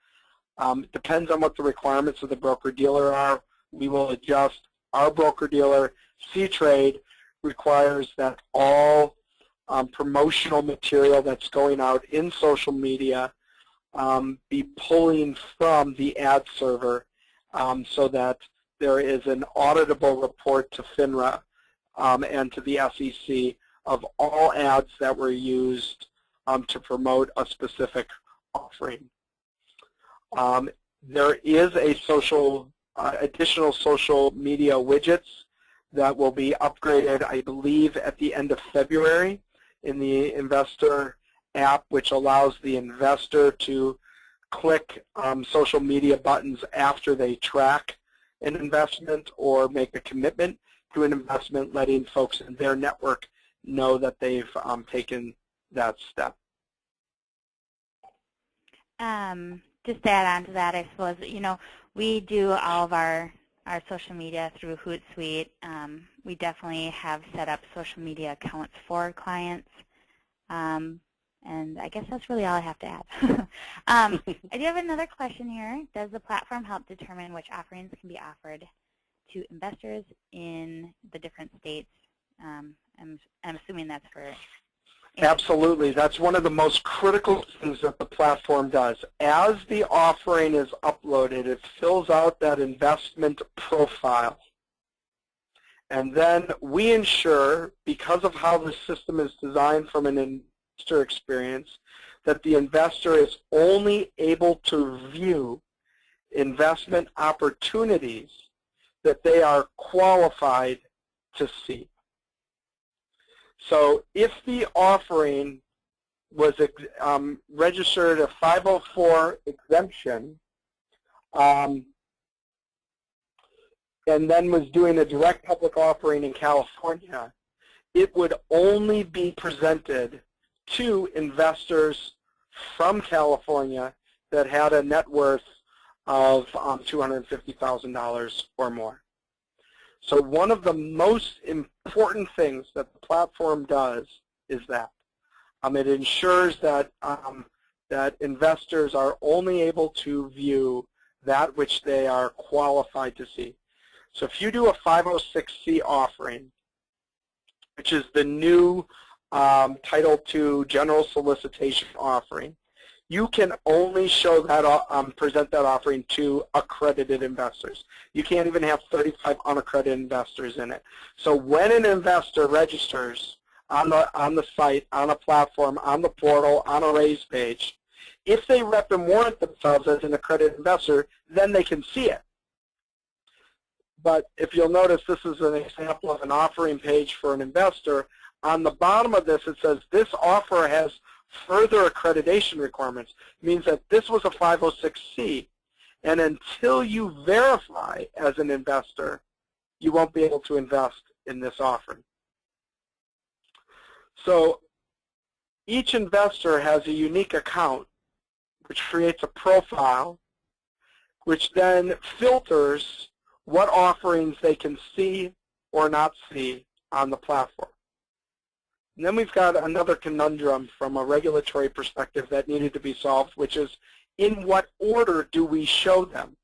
Depends on what the requirements of the broker-dealer are. We will adjust. Our broker-dealer, C-Trade, requires that all promotional material that's going out in social media be pulling from the ad server, so that there is an auditable report to FINRA and to the SEC of all ads that were used to promote a specific offering. There is a additional social media widgets that will be upgraded, I believe, at the end of February in the investor app, which allows the investor to click social media buttons after they track an investment or make a commitment to an investment, letting folks in their network know that they've taken that step. Just to add on to that, I suppose, we do all of our social media through Hootsuite. We definitely have set up social media accounts for our clients. And I guess that's really all I have to add. I do have another question here. Does the platform help determine which offerings can be offered to investors in the different states? I'm assuming that's for... Absolutely. That's one of the most critical things that the platform does. As the offering is uploaded, it fills out that investment profile. And then we ensure, because of how the system is designed from an investor experience, that the investor is only able to view investment opportunities that they are qualified to see. So if the offering was registered a 504 exemption, and then was doing a direct public offering in California, it would only be presented to investors from California that had a net worth of $250,000 or more. So one of the most important things that the platform does is that. It ensures that, that investors are only able to view that which they are qualified to see. So if you do a 506C offering, which is the new Title II General Solicitation offering, you can only show that, present that offering to accredited investors. You can't even have 35 unaccredited investors in it. So when an investor registers on the site, on a platform, on the portal, on a raise page, if they rep and warrant themselves as an accredited investor, then they can see it. But if you'll notice, this is an example of an offering page for an investor. On the bottom of this, it says this offer has further accreditation requirements. It means that this was a 506C, and until you verify as an investor, you won't be able to invest in this offering. So each investor has a unique account, which creates a profile, which then filters what offerings they can see or not see on the platform. And then we've got another conundrum from a regulatory perspective that needed to be solved, which is, in what order do we show them?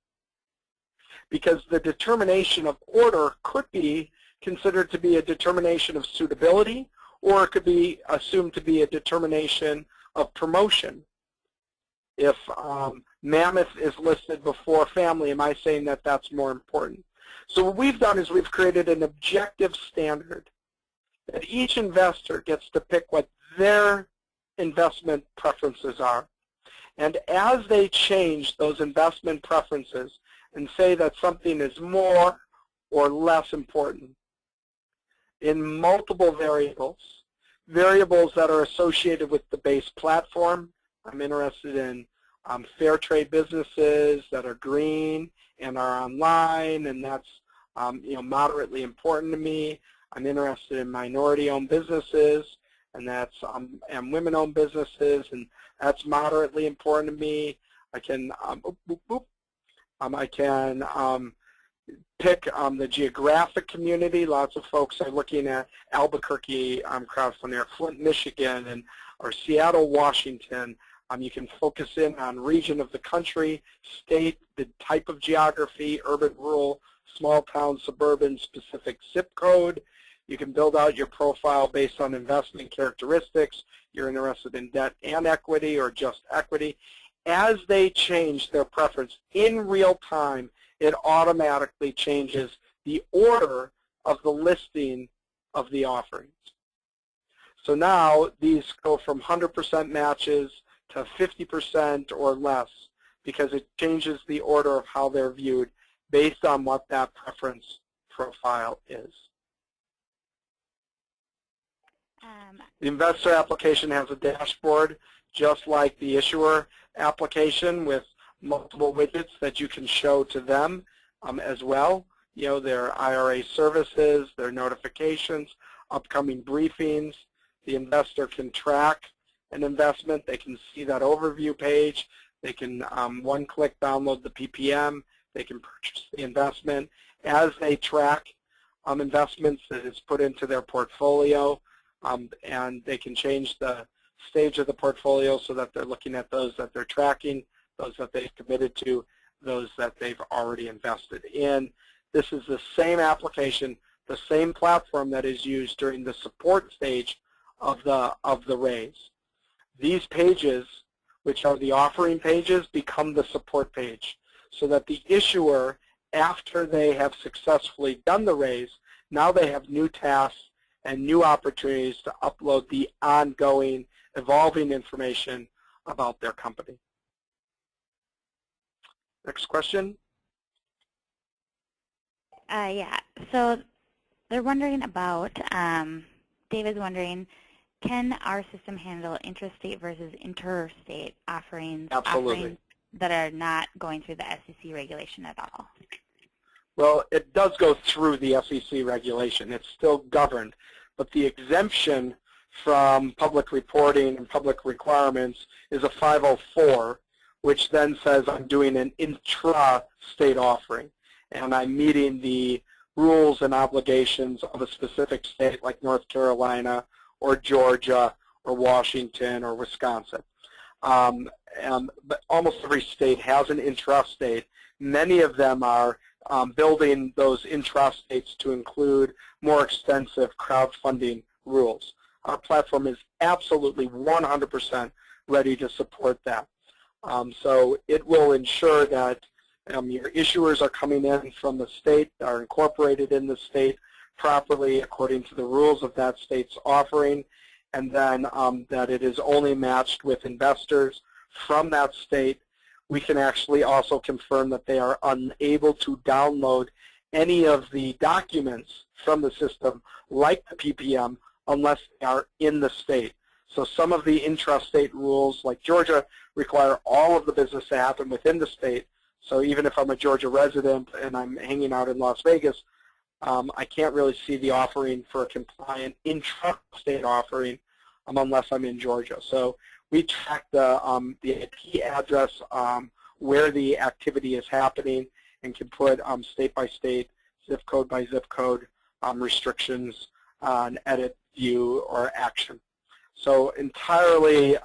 Because the determination of order could be considered to be a determination of suitability, or it could be assumed to be a determination of promotion. If Mammoth is listed before family, am I saying that that's more important? So what we've done is we've created an objective standard that each investor gets to pick what their investment preferences are. And as they change those investment preferences and say that something is more or less important in multiple variables, variables that are associated with the base platform. I'm interested in fair trade businesses that are green and are online, and that's moderately important to me. I'm interested in minority-owned businesses, and that's and women-owned businesses, and that's moderately important to me. I can pick the geographic community. Lots of folks are looking at Albuquerque crowdfunding, or Flint, Michigan, or Seattle, Washington. You can focus in on region of the country, state, the type of geography, urban, rural, small town, suburban, specific zip code. You can build out your profile based on investment characteristics. You're interested in debt and equity or just equity. As they change their preference in real time, it automatically changes the order of the listing of the offerings. So now these go from 100% matches to 50% or less, because it changes the order of how they're viewed based on what that preference profile is. The investor application has a dashboard just like the issuer application, with multiple widgets that you can show to them as well. Their IRA services, their notifications, upcoming briefings. The investor can track an investment. They can see that overview page. They can one-click download the PPM. They can purchase the investment. As they track investments that is put into their portfolio, and they can change the stage of the portfolio so that they're looking at those that they're tracking, those that they've committed to, those that they've already invested in. This is the same application, the same platform that is used during the support stage of the raise. These pages, which are the offering pages, become the support page, so that the issuer, after they have successfully done the raise, now they have new tasks and new opportunities to upload the ongoing, evolving information about their company. Next question. Yeah, so they're wondering about, David's wondering, can our system handle intrastate versus interstate offerings, Absolutely. that are not going through the SEC regulation at all? Well, it does go through the SEC regulation. It's still governed. But the exemption from public reporting and public requirements is a 504, which then says I'm doing an intra-state offering, and I'm meeting the rules and obligations of a specific state like North Carolina or Georgia or Washington or Wisconsin. But almost every state has an intrastate. Many of them are building those intrastates to include more extensive crowdfunding rules. Our platform is absolutely 100% ready to support that. So it will ensure that your issuers are coming in from the state, are incorporated in the state properly according to the rules of that state's offering, and then that it is only matched with investors from that state. We can actually also confirm that they are unable to download any of the documents from the system, like the PPM, unless they are in the state. So some of the intrastate rules, like Georgia, require all of the business to happen within the state. So even if I'm a Georgia resident and I'm hanging out in Las Vegas, I can't really see the offering for a compliant intrastate offering unless I'm in Georgia. So we track the IP address where the activity is happening and can put state by state, zip code by zip code restrictions on edit, view, or action. So entirely,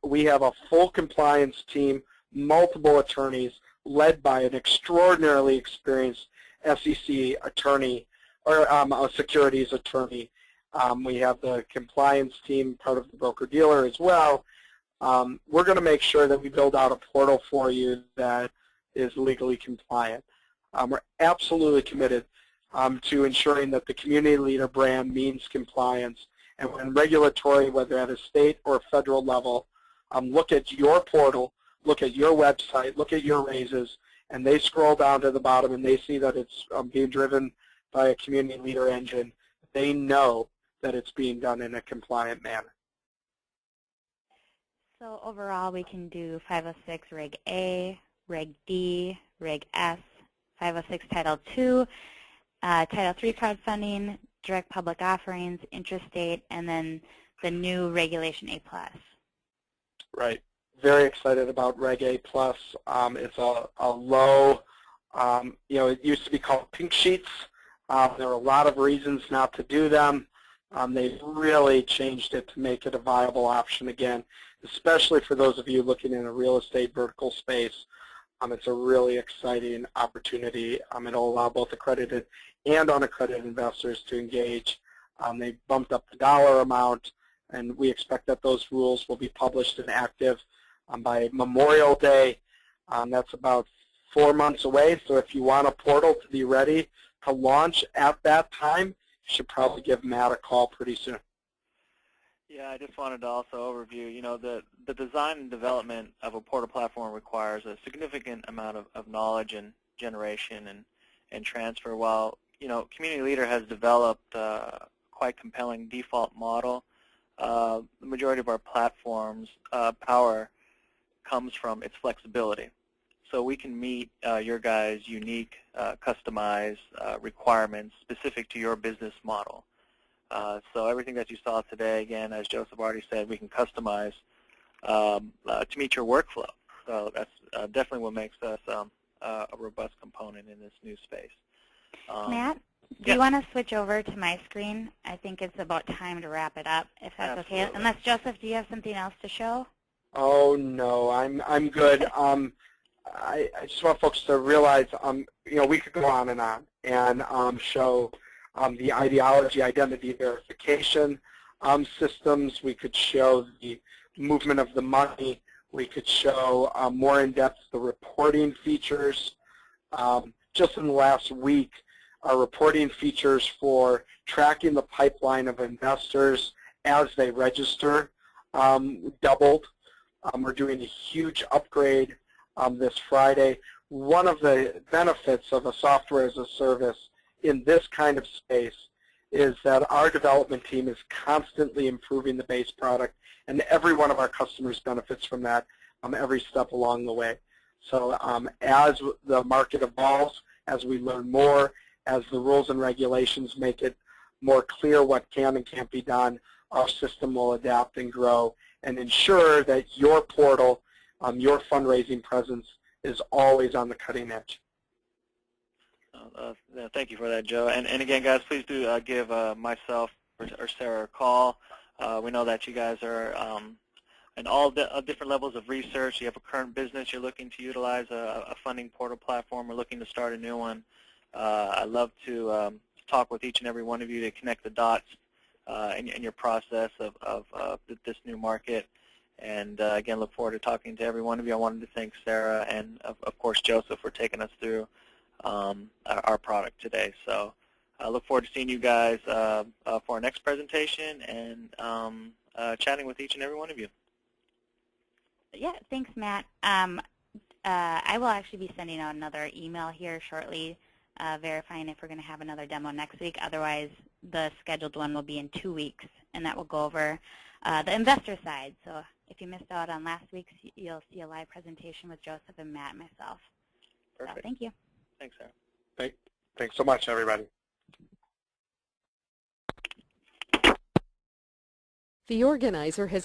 we have a full compliance team, multiple attorneys, led by an extraordinarily experienced SEC attorney or a securities attorney. We have the compliance team, part of the broker-dealer as well. We're going to make sure that we build out a portal for you that is legally compliant. We're absolutely committed to ensuring that the Community Leader brand means compliance. And when regulatory, whether at a state or federal level, look at your portal, look at your website, look at your raises, and they scroll down to the bottom and they see that it's being driven by a Community Leader engine, they know that it's being done in a compliant manner. So overall, we can do 506 Reg A, Reg D, Reg S, 506 Title II, Title III crowdfunding, direct public offerings, intrastate, and then the new Regulation A+. Right. Very excited about Reg A+. It's a low, it used to be called pink sheets. There are a lot of reasons not to do them. They've really changed it to make it a viable option again, especially for those of you looking in a real estate vertical space. It's a really exciting opportunity. It'll allow both accredited and unaccredited investors to engage. They bumped up the dollar amount, and we expect that those rules will be published and active by Memorial Day. That's about 4 months away, so if you want a portal to be ready to launch at that time, you should probably give Matt a call pretty soon. Yeah, I just wanted to also overview, the design and development of a portal platform requires a significant amount of knowledge and generation and transfer. While, Community Leader has developed a quite compelling default model, the majority of our platform's power comes from its flexibility. So we can meet your guys' unique, customized requirements specific to your business model. So everything that you saw today, again, as Joseph already said, we can customize to meet your workflow. So that's definitely what makes us a robust component in this new space. Matt, do you want to switch over to my screen? I think it's about time to wrap it up, if that's okay. Unless, Joseph, do you have something else to show? Oh, no, I'm good. I just want folks to realize, we could go on and show the ideology, identity verification systems. We could show the movement of the money. We could show more in depth the reporting features. Just in the last week, our reporting features for tracking the pipeline of investors as they register doubled. We're doing a huge upgrade this Friday. One of the benefits of a software as a service in this kind of space is that our development team is constantly improving the base product, and every one of our customers benefits from that every step along the way. So as the market evolves, as we learn more, as the rules and regulations make it more clear what can and can't be done, our system will adapt and grow and ensure that your portal, your fundraising presence is always on the cutting edge. Thank you for that, Joe. And again, guys, please do give myself or Sarah a call. We know that you guys are in all different levels of research. You have a current business, you're looking to utilize a funding portal platform, or looking to start a new one. I'd love to talk with each and every one of you to connect the dots in your process of this new market. And again, look forward to talking to every one of you. I wanted to thank Sarah and, of course, Joseph for taking us through our product today. So I look forward to seeing you guys for our next presentation and chatting with each and every one of you. Yeah, thanks, Matt. I will actually be sending out another email here shortly verifying if we're going to have another demo next week. Otherwise, the scheduled one will be in 2 weeks, and that will go over the investor side. So if you missed out on last week's, you'll see a live presentation with Joseph and Matt and myself. Perfect. So thank you. Thanks, Sarah. Thanks so much, everybody. The organizer has